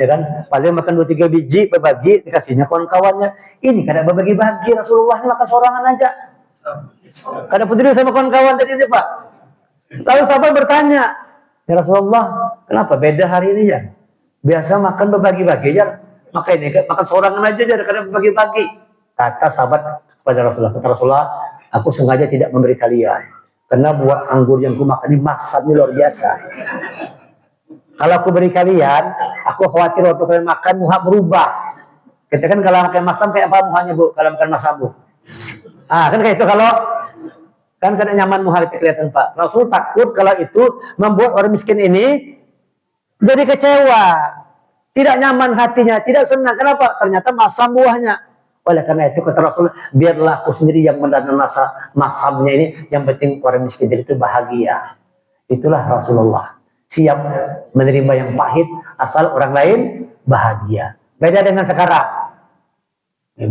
Ya kan? Paling makan 2-3 biji berbagi, dikasihnya kawan-kawannya. Ini kadang berbagi-bagi, Rasulullah ini makan sorangan aja. Kadang peduli sama kawan-kawan tadi ini Pak. Lalu sahabat bertanya, ya Rasulullah, kenapa beda hari ini ya? Biasa makan berbagi-bagi ya. Maka ini makan sorangan aja, kadang berbagi-bagi. Kata sahabat kepada Rasulullah, kata Rasulullah, aku sengaja tidak memberi kalian. Karena buah anggur yang kumakan ini masaknya luar biasa. Kalau aku beri kalian, aku khawatir waktu kalian makan muha berubah. Kita kan kalau makan masam kayak apa muhanya Bu? Kalau makan masam Bu. Ah kan kayak itu kalau kan kada nyaman muha kita kelihatan Pak. Rasul takut kalau itu membuat orang miskin ini jadi kecewa, tidak nyaman hatinya, tidak senang. Kenapa? Ternyata masam buahnya. Oleh karena itu kata Rasul, biarlah aku sendiri yang menelan masamnya ini. Yang penting orang miskin itu bahagia. Itulah Rasulullah. Siap menerima yang pahit asal orang lain bahagia. Beda dengan sekarang.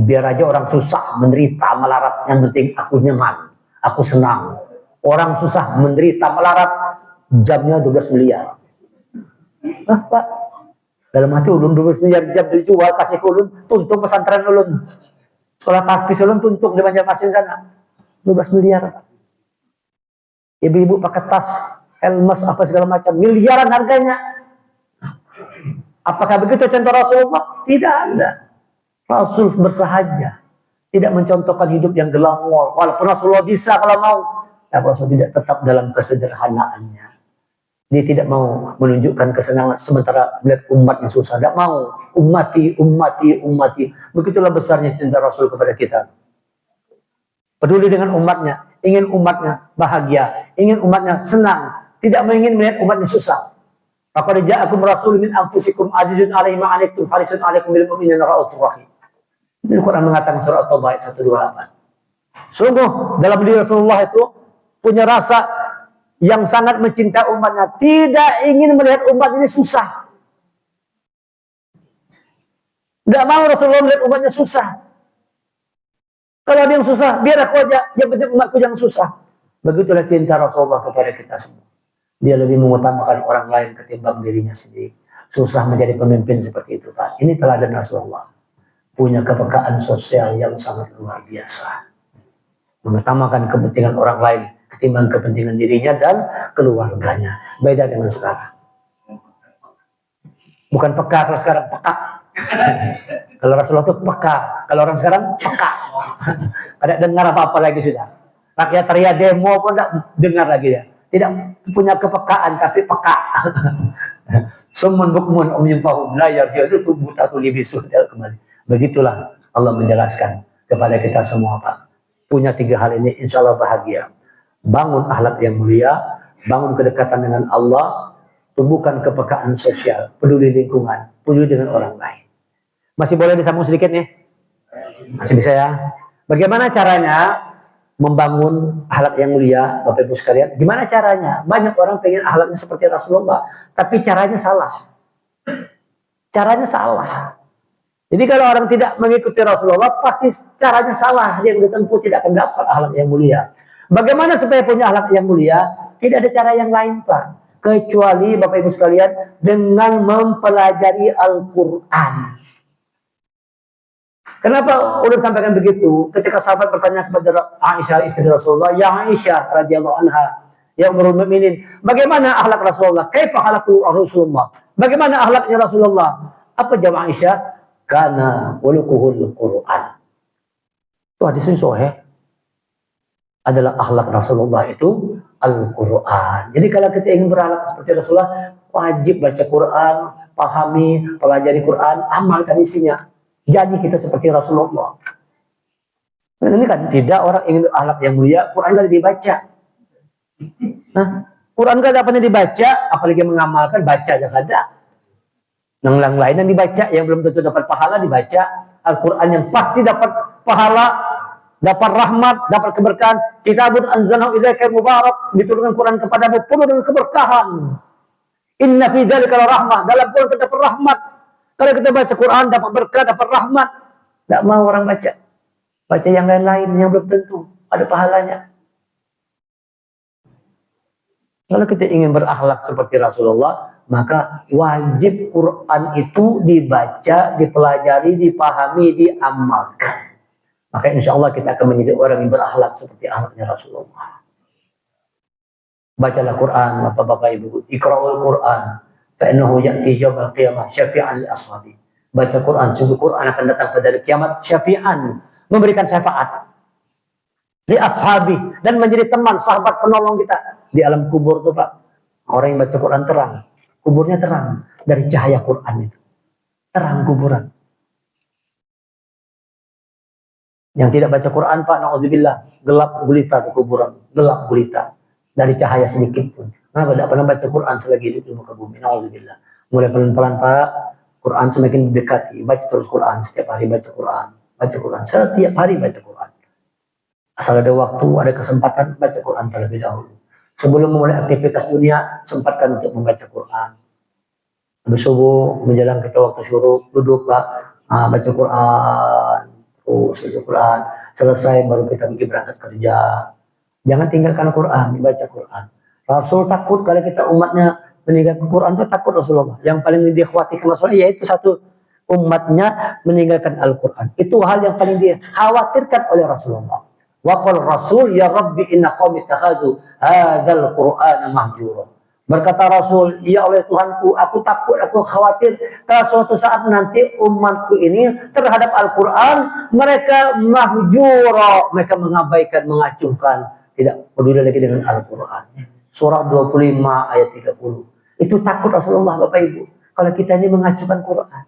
Biar aja orang susah, menderita, melarat, yang penting aku nyaman, aku senang. Orang susah, menderita, melarat, jamnya 12 miliar. Ah, Pak, dalam hati ulun 12 miliar jam dijual, kasih ke ulun, tuntung pesantren ulun. Sekolah tahfiz ulun tuntung di Banjarmasin sana. 12 miliar. Ibu-ibu pakai tas, Hermes, apa segala macam, miliaran harganya. Apakah begitu contoh Rasulullah? Tidak ada. Rasul bersahaja, tidak mencontohkan hidup yang glamor. Walaupun Rasulullah bisa kalau mau, tapi Rasul tidak, tetap dalam kesederhanaannya. Dia tidak mau menunjukkan kesenangan sementara melihat umat yang susah. Tidak mau. Ummati, ummati, ummati. Begitulah besarnya cinta Rasul kepada kita. Peduli dengan umatnya, ingin umatnya bahagia, ingin umatnya senang, tidak ingin melihat umatnya susah. Faqad ja'akum rasulun min anfusikum azizun 'alaihi ma 'anittum harisun 'alaikum bil mu'minina raufur rahim. Itu Al-Quran mengatakan surat At-Taubah ayat 128. Sungguh dalam diri Rasulullah itu punya rasa yang sangat mencintai umatnya, tidak ingin melihat umat ini susah. Tidak mau Rasulullah melihat umatnya susah. Kalau ada yang susah, biar aku aja, yang penting umatku jangan susah. Begitulah cinta Rasulullah kepada kita semua. Dia lebih mengutamakan orang lain ketimbang dirinya sendiri. Susah menjadi pemimpin seperti itu, Pak. Ini teladan Rasulullah. Punya kepekaan sosial yang sangat luar biasa. Mengutamakan kepentingan orang lain ketimbang kepentingan dirinya dan keluarganya. Beda dengan sekarang. Bukan peka kalau sekarang, peka. Kalau Rasulullah itu peka. Kalau orang sekarang, peka. Tidak dengar apa-apa lagi sudah. Rakyat teriak demo pun tidak dengar lagi ya. Tidak punya kepekaan, tapi peka. Sumun bukmun umyumpahum la yarji'u itu buta tuli bisu kembali. Begitulah Allah menjelaskan kepada kita semua, Pak. Punya 3 hal ini insya Allah bahagia. Bangun akhlak yang mulia, bangun kedekatan dengan Allah, tumbuhkan kepekaan sosial, peduli lingkungan, peduli dengan orang lain. Masih boleh disambung sedikit nih? Masih bisa ya? Bagaimana caranya membangun akhlak yang mulia, Bapak Ibu sekalian? Gimana caranya? Banyak orang pengen akhlaknya seperti Rasulullah, tapi caranya salah. Caranya salah. Jadi kalau orang tidak mengikuti Rasulullah, pasti caranya salah. Dia yang ditempuh tidak akan dapat akhlak yang mulia. Bagaimana supaya punya akhlak yang mulia? Tidak ada cara yang lain, Pak. Kecuali Bapak Ibu sekalian, dengan mempelajari Al-Quran. Kenapa udah sampaikan begitu? Ketika sahabat bertanya kepada Aisyah istri Rasulullah, ya Aisyah radhiyallahu anha, ya Ummul Mukminin, bagaimana akhlak Rasulullah? Kaifa akhlaqu Rasulullah? Bagaimana akhlaknya Rasulullah? Apa jawab Aisyah? Kana khuluquhul Quran. Itu hadis ini sahih. Adalah akhlak Rasulullah itu Al-Quran. Jadi kalau kita ingin berakhlak seperti Rasulullah, wajib baca Quran, pahami, pelajari Quran, amalkan isinya. Jadi kita seperti Rasulullah. Nah, ini kan tidak orang ingin akhlak yang mulia, Quran gak dibaca. Nah, Quran gak ada apa dibaca, apalagi mengamalkan, baca aja gak ada. Yang lain yang dibaca, yang belum tentu dapat pahala dibaca. Al-Quran yang pasti dapat pahala, dapat rahmat, dapat keberkahan. Kitabun anzalnahu ilaika mubarak, diturunkan Quran kepadamu penuh dengan keberkahan. Inna fi dzalika rahmah, dalam Quran terdapat rahmat. Kalau kita baca Quran dapat berkah, dapat rahmat. Tidak mau orang baca. Baca yang lain-lain yang belum tentu ada pahalanya. Kalau kita ingin berakhlak seperti Rasulullah, maka wajib Quran itu dibaca, dipelajari, dipahami, diamalkan. Maka insya Allah kita akan menjadi orang yang berakhlak seperti akhlaknya Rasulullah. Bacalah Quran, Bapak-bapak Ibu. Iqra'ul Quran. Fa'innahu ya'ti yawmal qiyamah syafi'an li ashabi. Baca Quran, sungguh Quran akan datang pada hari kiamat syafi'an, memberikan syafaat li ashabi, dan menjadi teman, sahabat, penolong kita di alam kubur tuh, Pak. Orang yang baca Quran terang, kuburnya terang dari cahaya Quran itu. Terang kuburan. Yang tidak baca Quran, Pak, na'udzubillah, gelap gulita ke kuburan, gelap gulita dari cahaya sedikit pun. Kenapa tidak pernah baca Quran selagi hidup di muka bumi? Na'udzubillah. Mulai pelan-pelan, Pak, Quran semakin mendekati. Baca terus Quran, setiap hari baca Quran. Baca Quran, setiap hari baca Quran. Asal ada waktu, ada kesempatan, baca Quran terlebih dahulu. Sebelum memulai aktivitas dunia, sempatkan untuk membaca Quran. Habis subuh, menjelang kita waktu syuruk, duduk, Pak, baca Quran. Terus baca Quran. Selesai, baru kita pergi berangkat kerja. Jangan tinggalkan Quran, dibaca Quran. Rasul takut kalau kita umatnya meninggalkan Quran itu takut Rasulullah. Yang paling dikhawatirkan Rasulullah yaitu satu, umatnya meninggalkan Al-Quran. Itu hal yang paling dia khawatirkan oleh Rasulullah. Wa qala Rasul ya Rabbi inna qaumi takhadu hadzal Qur'ana mahjura. Berkata Rasul, ya oleh Tuhanku, aku takut, aku khawatir kalau suatu saat nanti umatku ini terhadap Al-Quran mereka mahjura, mereka mengabaikan, mengacungkan, tidak peduli lagi dengan Al-Quran. Surah 25 ayat 30. Itu takut Rasulullah, Bapak Ibu, kalau kita ini mengacungkan Quran.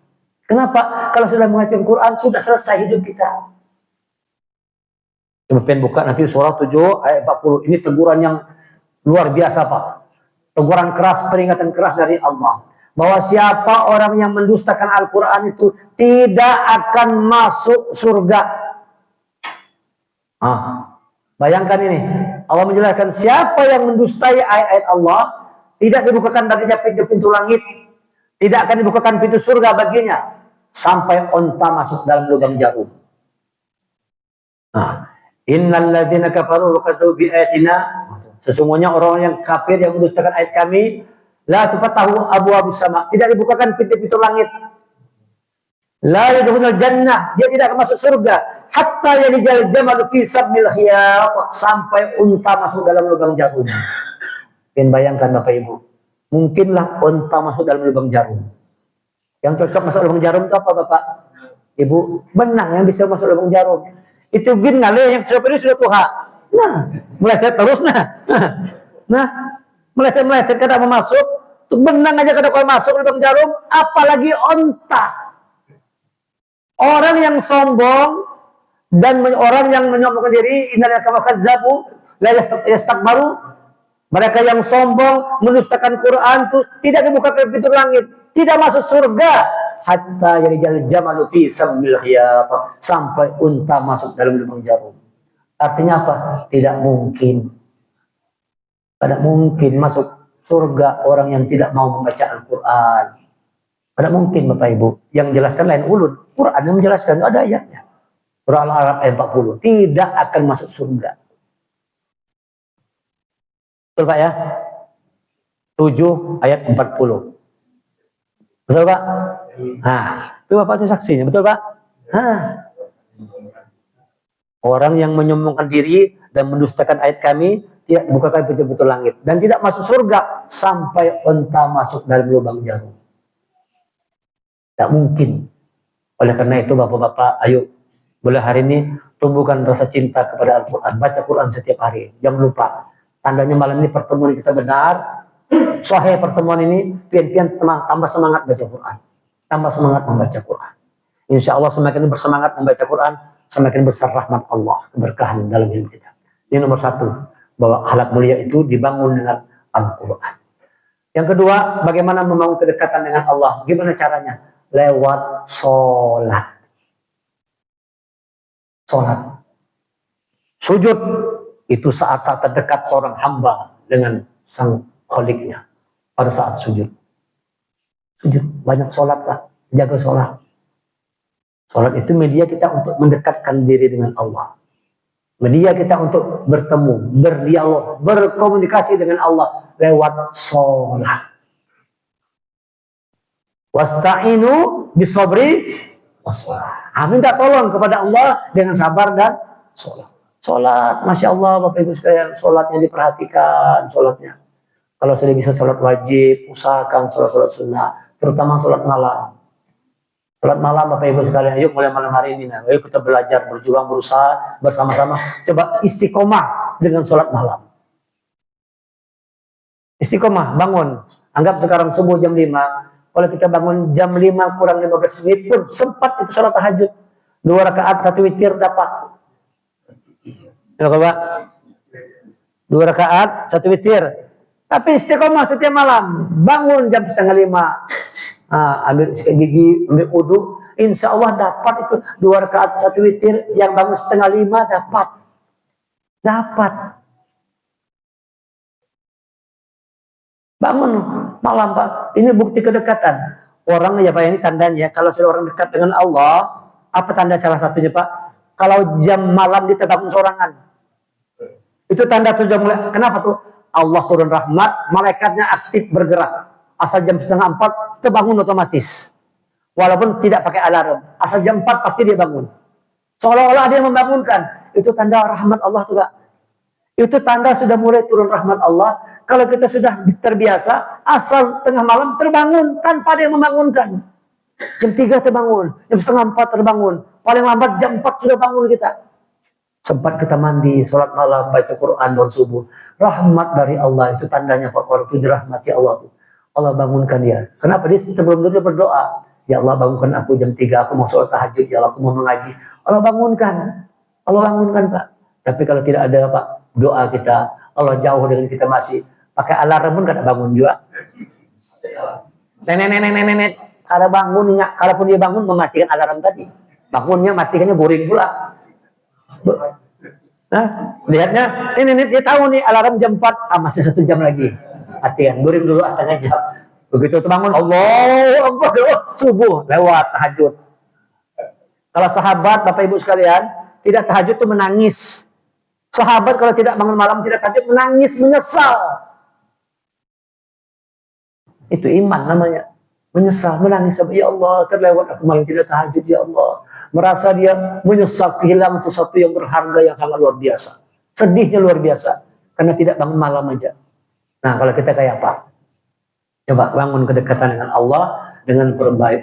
Kenapa? Kalau sudah mengacungkan Quran, sudah selesai hidup kita. Coba pengen buka nanti surah 7 ayat 40. Ini teguran yang luar biasa, Pak. Teguran keras, peringatan keras dari Allah. Bahwa siapa orang yang mendustakan Al-Quran itu tidak akan masuk surga. Bayangkan ini. Allah menjelaskan siapa yang mendustai ayat-ayat Allah, tidak dibukakan baginya pintu-pintu langit. Tidak akan dibukakan pintu surga baginya. Sampai onta masuk dalam lubang jarum. Innal ladzina kafaru wa kadzdzabu bi ayatina, sesungguhnya orang yang kafir yang mendustakan ayat kami, la tufatahu abwaabus sama, tidak dibukakan pintu-pintu langit. La yadkhulul jannah, dia tidak akan masuk surga hatta yalijal jamalu fi sabmil khiyat, sampai unta masuk dalam lubang jarum. Dan bayangkan Bapak Ibu, mungkinlah unta masuk dalam lubang jarum. Yang cocok masuk lubang jarum itu apa Bapak? Ibu, benang yang bisa masuk lubang jarum. Itu gin ngale yang sudah sudah tuha. Nah, meleset terus meleset kada mau masuk. Tuh benang aja kada mau masuk lubang jarum, apalagi onta. Orang yang sombong dan orang yang menyombongkan diri, innal kama kadzabu la yastakbaru. Mereka yang sombong mendustakan Quran itu tidak dibuka pintu langit, tidak masuk surga. Hatta yalijal jamalu fi sambil khiyat, sampai unta masuk dalam lubang jarum. Artinya apa? Tidak mungkin. Tidak mungkin masuk surga orang yang tidak mau membaca Al-Quran. Tidak mungkin Bapak Ibu. Yang jelaskan lain ulun. Quran yang menjelaskan ada ayatnya. Surah Al-Araf ayat 40. Tidak akan masuk surga. Betul Pak ya? 7 ayat 40. Betul Pak? Nah, itu Bapak itu saksinya, betul Pak? Orang yang menyombongkan diri dan mendustakan ayat kami tidak dibukakan pintu-pintu langit dan tidak masuk surga sampai unta masuk dalam lubang jarum. Tidak mungkin. Oleh karena itu Bapak-bapak, ayo mulai hari ini tumbuhkan rasa cinta kepada Al-Quran, baca Quran setiap hari. Jangan lupa, tandanya malam ini pertemuan kita benar. Sahih pertemuan ini, pian-pian tambah semangat baca Quran. Tambah semangat membaca Quran. Insya Allah semakin bersemangat membaca Quran, semakin besar rahmat Allah, keberkahan dalam hidup kita. Ini nomor 1, bahwa akhlak mulia itu dibangun dengan Al-Quran. Yang kedua, bagaimana membangun kedekatan dengan Allah? Gimana caranya? Lewat sholat. Sholat. Sujud itu saat-saat terdekat seorang hamba dengan sang kholiknya pada saat sujud. Sujud, banyak sholat lah, jaga sholat. Sholat itu media kita untuk mendekatkan diri dengan Allah. Media kita untuk bertemu, berdialog, berkomunikasi dengan Allah lewat sholat. Wasta'inu bisabri wassalah. Minta tolong kepada Allah dengan sabar dan sholat. Sholat, Masya Allah Bapak Ibu sekalian, sholatnya diperhatikan, sholatnya. Kalau sudah bisa sholat wajib, usahakan sholat sunnah, terutama sholat malam. Sholat malam Bapak Ibu sekalian, yuk mulai malam hari ini, ayo kita belajar, berjuang, berusaha bersama-sama. Coba istiqomah dengan sholat malam. Istiqomah, bangun. Anggap sekarang subuh jam 5. Kalau kita bangun jam 5 kurang 15 menit pun sempat itu sholat tahajud. 2 rakaat, 1 witir dapat. Coba 2 rakaat, 1 witir. Tapi istiqomah setiap malam. Bangun jam 4:30. Ambil sikat gigi, ambil wudu. Insya Allah dapat itu 2 rakaat 1 witir. Yang bangun 4:30 dapat. Dapat. Bangun malam Pak. Ini bukti kedekatan. Orang ya Pak, ini tandanya. Kalau sudah orang dekat dengan Allah, apa tanda salah satunya Pak? Kalau jam malam kita bangun sorangan. Itu tanda sudah mulai. Kenapa tuh? Allah turun rahmat, malaikatnya aktif bergerak. Asal jam 3:30 terbangun otomatis. Walaupun tidak pakai alarm. Asal jam 4 pasti dia bangun. Seolah-olah dia membangunkan. Itu tanda rahmat Allah tuh, Pak. Itu tanda sudah mulai turun rahmat Allah. Kalau kita sudah terbiasa, asal tengah malam terbangun tanpa dia membangunkan. Jam 3 terbangun, jam 3:30 terbangun. Paling lambat jam 4 sudah bangun kita. Sempat kita mandi, sholat malam, baca Quran, baru subuh. Rahmat dari Allah, itu tandanya Pak, orang itu dirahmati Allah. Allah bangunkan dia. Kenapa? Dia sebelum itu berdoa. Ya Allah bangunkan aku jam 3, aku mau sholat tahajud, ya Allah aku mau mengaji. Allah bangunkan. Allah bangunkan, Pak. Tapi kalau tidak ada, Pak, doa kita, Allah jauh dengan kita masih. Pakai alarm pun kada bangun juga. Nenek. Kada bangunnya, kalaupun dia bangun mematikan alarm tadi. Bangunnya matikannya boring pula. Nah, lihatnya, ini dia tahu nih alarm jam 4, masih 1 jam lagi. Matikan, boring dulu setengah jam. Begitu terbangun, Allah Akbar, subuh, lewat tahajud. Kalau sahabat, Bapak Ibu sekalian, tidak tahajud itu menangis. Sahabat kalau tidak bangun malam, tidak tahajud, menangis, menyesal. Itu iman namanya. Menyesal, menangis. Ya Allah, terlewat aku malam tidak tahajud, ya Allah. Merasa dia menyesal, kehilangan sesuatu yang berharga yang sangat luar biasa. Sedihnya luar biasa. Karena tidak bangun malam aja. Nah, kalau kita kayak apa? Coba bangun kedekatan dengan Allah dengan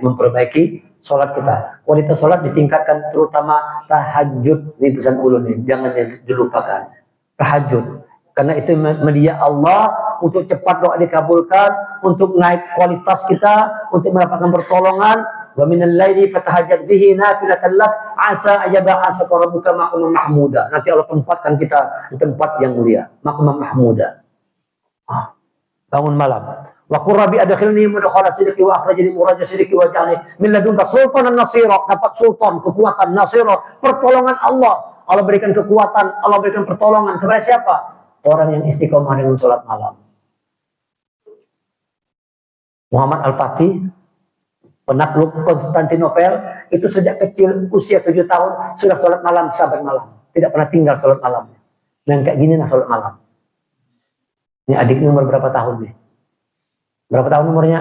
memperbaiki sholat kita. Kualitas sholat ditingkatkan, terutama tahajud. Ini pesan ulun nih, jangan dilupakan. Tahajud. Karena itu media Allah untuk cepat doa dikabulkan, untuk naik kualitas kita, untuk mendapatkan pertolongan. Wa minal laili fatahajjad bihi nafilatan lak asa ayyab'asaka rabbuka maqaman mahmuda. Nanti Allah tempatkan kita di tempat yang mulia, maqaman mahmuda. Bangun malam. Wa qur rabbi adkhilni mudkhala sidqi wa akhrijni mukhraja sidqi waj'alni min ladunka sultanan nasira. Dapat sultan, kekuatan, nasira, pertolongan Allah. Allah berikan kekuatan, Allah berikan pertolongan kepada siapa? Orang yang istiqomah dengan sholat malam. Muhammad Al-Fatih, penakluk Konstantinopel, itu sejak kecil, usia 7 tahun, sudah sholat malam, sabar malam. Tidak pernah tinggal sholat malam. Dan kayak gini nah sholat malam. Ini adiknya umur berapa tahun nih? Berapa tahun umurnya?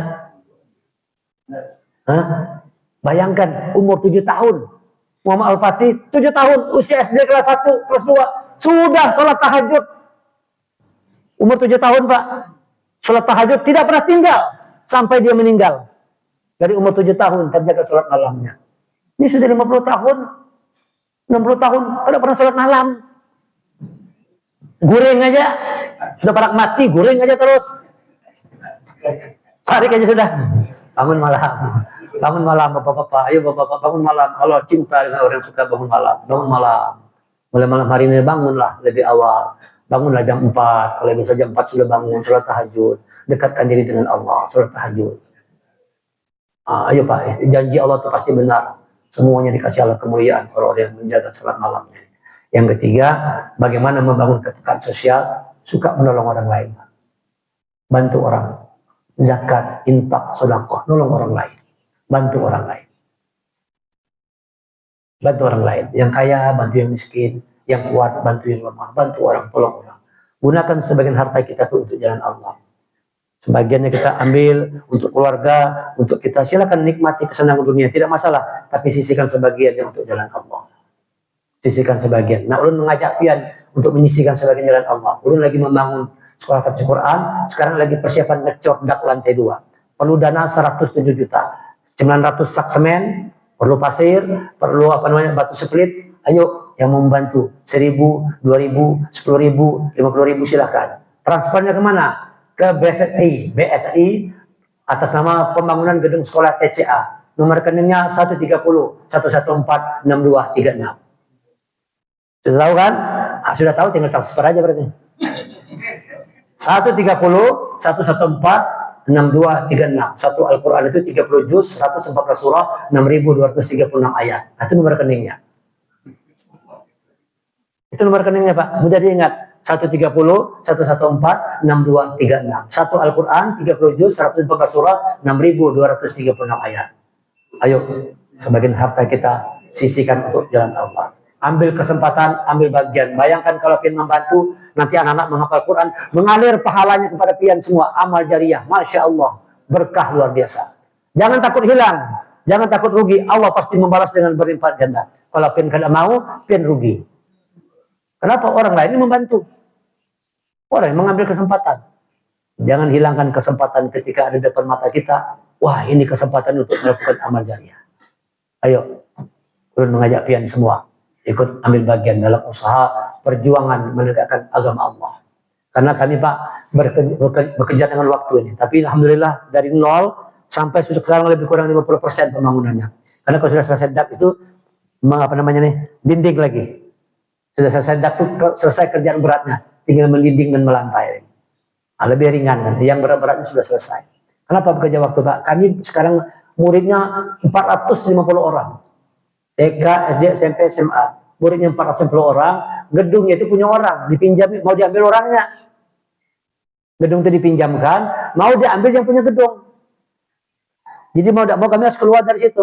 Hah? Bayangkan, umur 7 tahun. Muhammad Al-Fatih, 7 tahun, usia SD kelas 1, kelas 2, sudah sholat tahajud. Umur 7 tahun, Pak. Sholat tahajud tidak pernah tinggal sampai dia meninggal. Dari umur 7 tahun terjaga sholat malamnya. Ini sudah 50 tahun, 60 tahun, tidak pernah sholat malam. Goreng aja, sudah pada mati, goreng aja terus. Tarik aja sudah. Bangun malam. Bangun malam, bapak-bapak. Ayo bapak-bapak, bangun malam. Allah cinta dengan orang yang suka bangun malam. Bangun malam. Mulai malam hari ini bangunlah lebih awal. Bangunlah jam 4. Kalau bisa jam 4 sudah bangun, sholat tahajud. Dekatkan diri dengan Allah, sholat tahajud. Ayo Pak, janji Allah itu pasti benar. Semuanya dikasih Allah kemuliaan kalau orang yang menjaga sholat malamnya. Yang ketiga, bagaimana membangun kepekaan sosial, suka menolong orang lain. Bantu orang. Zakat, infak, sedekah, nolong orang lain. Bantu orang lain. Bantu orang lain. Yang kaya, bantu yang miskin. Yang kuat, bantu yang lemah. Bantu orang, tolong orang. Gunakan sebagian harta kita untuk jalan Allah. Sebagiannya kita ambil untuk keluarga, untuk kita. Silakan nikmati kesenangan dunia, tidak masalah. Tapi sisihkan sebagiannya untuk jalan Allah. Sisihkan sebagian. Nah, ulun mengajak pian untuk menyisihkan sebagian jalan Allah. Ulun lagi membangun sekolah tafsir Quran, sekarang lagi persiapan ngecor dak lantai 2. Perlu dana 107 juta. 900 sak semen, perlu pasir, perlu batu split. Ayo yang mau membantu 1.000, 2.000, 10.000, 50.000 silahkan. Transfernya kemana? Ke BSI atas nama pembangunan gedung sekolah TCA. Nomor rekeningnya 130 114 6236. Sudah tahu kan? Sudah tahu, tinggal transfer aja berarti. 130 114 6236. Satu Al-Quran itu 30 juz, 114 surah, 6.236 ayat. Itu nomor rekeningnya. Itu nomor rekeningnya Pak. Mudah diingat. 130 114 6236. Satu Al-Quran 30 juz, 114 surah, 6.236 ayat. Ayo, sebagian harta kita sisihkan untuk jalan Allah. ambil kesempatan, ambil bagian. Bayangkan kalau pian membantu, nanti anak-anak menghafal Quran, mengalir pahalanya kepada pian semua, amal jariah, Masya Allah, berkah luar biasa. Jangan takut hilang, jangan takut rugi, Allah pasti membalas dengan berlimpah ganda. Kalau pian tidak mau, pian rugi. Kenapa? Orang lain ini membantu. Orang yang mengambil kesempatan. Jangan hilangkan kesempatan ketika ada di depan mata kita. Wah, ini kesempatan untuk melakukan amal jariah. Ayo, ulun mengajak pian semua ikut ambil bagian dalam usaha perjuangan menegakkan agama Allah. Karena kami Pak bekerja dengan waktu ini. Tapi Alhamdulillah dari nol sampai sudah sekarang lebih kurang 50% pembangunannya. Karena kalau sudah selesai dak itu dinding lagi. Sudah selesai dak itu selesai kerjaan beratnya, tinggal mendinding dan melantai. Lebih ringan kan. Yang berat-beratnya sudah selesai. Kenapa bekerja waktu Pak? Kami sekarang muridnya 450 orang. TK, SD, SMP, SMA. Muridnya 450 orang. Gedungnya itu punya orang. Dipinjam, mau diambil orangnya. Gedung itu dipinjamkan. Mau diambil yang punya gedung. Jadi mau tidak mau kami harus keluar dari situ.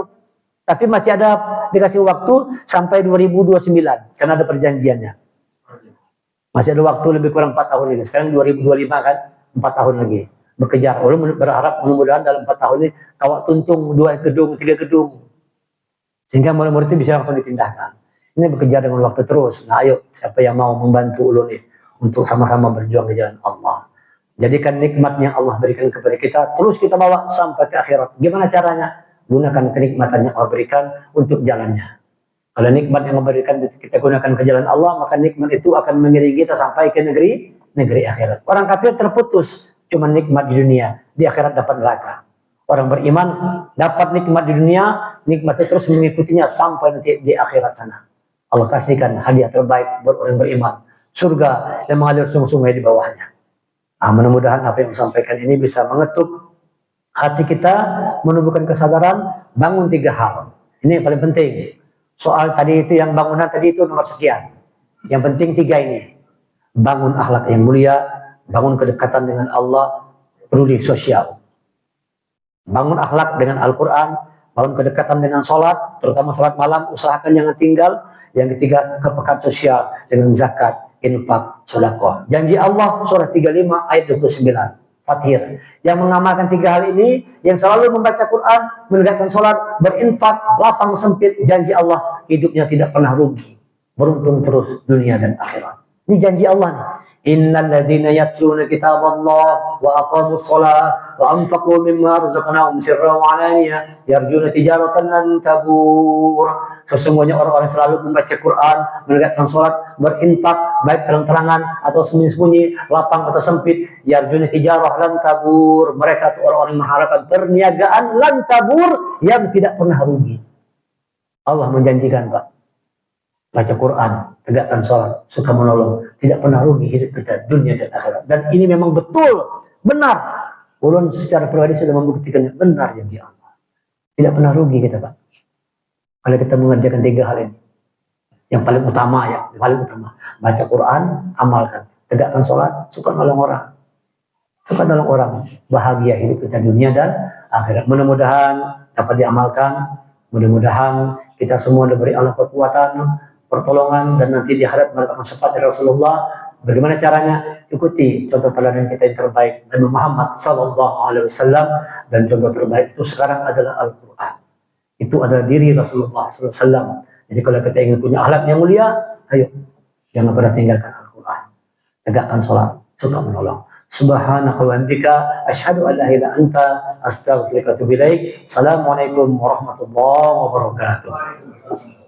Tapi masih ada dikasih waktu sampai 2029. Karena ada perjanjiannya. Masih ada waktu lebih kurang 4 tahun lagi. Sekarang 2025 kan. 4 tahun lagi. Bekejar. Ulun berharap mudah-mudahan dalam 4 tahun ini kawat tuntung 2 gedung, 3 gedung. Sehingga murid-murid itu bisa langsung dipindahkan. Ini bekerja dengan waktu terus. Nah ayo, siapa yang mau membantu ulun ini untuk sama-sama berjuang di jalan Allah. Jadikan nikmat yang Allah berikan kepada kita, terus kita bawa sampai ke akhirat. Gimana caranya? Gunakan kenikmatan yang Allah berikan untuk jalannya. Kalau nikmat yang Allah berikan kita gunakan ke jalan Allah, maka nikmat itu akan mengiringi kita sampai ke negeri akhirat. Orang kafir terputus, cuma nikmat di dunia, di akhirat dapat neraka. Orang beriman dapat nikmat di dunia, nikmat itu terus mengikutinya sampai nanti di akhirat sana. Allah kasihkan hadiah terbaik buat orang beriman, surga yang mengalir sungai-sungai di bawahnya. Mudah-mudahan apa yang disampaikan ini bisa mengetuk hati kita, menumbuhkan kesadaran, bangun 3 hal. Ini yang paling penting. Soal tadi itu yang bangunan tadi itu nomor sekian. Yang penting 3 ini. Bangun akhlak yang mulia, bangun kedekatan dengan Allah, peduli sosial. Bangun akhlak dengan Al-Quran, bangun kedekatan dengan sholat, terutama sholat malam, usahakan jangan tinggal. Yang ketiga, kepekaan sosial dengan zakat, infak, sedekah. Janji Allah surah 35 ayat 29. Fathir. Yang mengamalkan 3 hal ini, yang selalu membaca Quran, menegakkan sholat, berinfak, lapang sempit, janji Allah hidupnya tidak pernah rugi. Beruntung terus dunia dan akhirat. Ini janji Allah nih. Innal ladzina yatluna kitaballah wa aqamus shalah wa anfaqu mimma razaqnahum sirran wa alaniyah yarjuna tijaratan lan tabur. Sesungguhnya orang-orang selalu membaca Quran, menegakkan salat, berinfak baik terang-terangan atau sembunyi-sembunyi, lapang atau sempit, yarjuna tijarah lan tabur. Mereka itu orang-orang yang mengharapkan perniagaan lan tabur yang tidak pernah rugi. Allah menjanjikan, Pak. Baca Quran, tegakkan sholat, suka menolong, tidak pernah rugi hidup kita dunia dan akhirat. Dan ini memang betul, benar. Ulun secara pribadi sudah membuktikannya benar janji Allah. Tidak pernah rugi kita, Pak. Kalau kita mengerjakan 3 hal ini, yang paling utama baca Quran, amalkan, tegakkan sholat, suka menolong orang, bahagia hidup kita dunia dan akhirat. Mudah-mudahan dapat diamalkan, mudah-mudahan kita semua diberi Allah kekuatan, pertolongan, dan nanti di akhirat mendapatkan syafaat dari Rasulullah. Bagaimana caranya? Ikuti contoh teladan kita yang terbaik, Nabi Muhammad SAW, dan contoh terbaik itu sekarang adalah Al-Quran. Itu adalah diri Rasulullah SAW. Jadi kalau kita ingin punya akhlak yang mulia, ayo jangan pernah tinggalkan Al-Quran. Tegakkan sholat, suka menolong. Subhanaka wa bihamdika asyhadu an la ilaha illa anta astaghfiruka wa atubu ilaik. Assalamualaikum warahmatullahi wabarakatuh.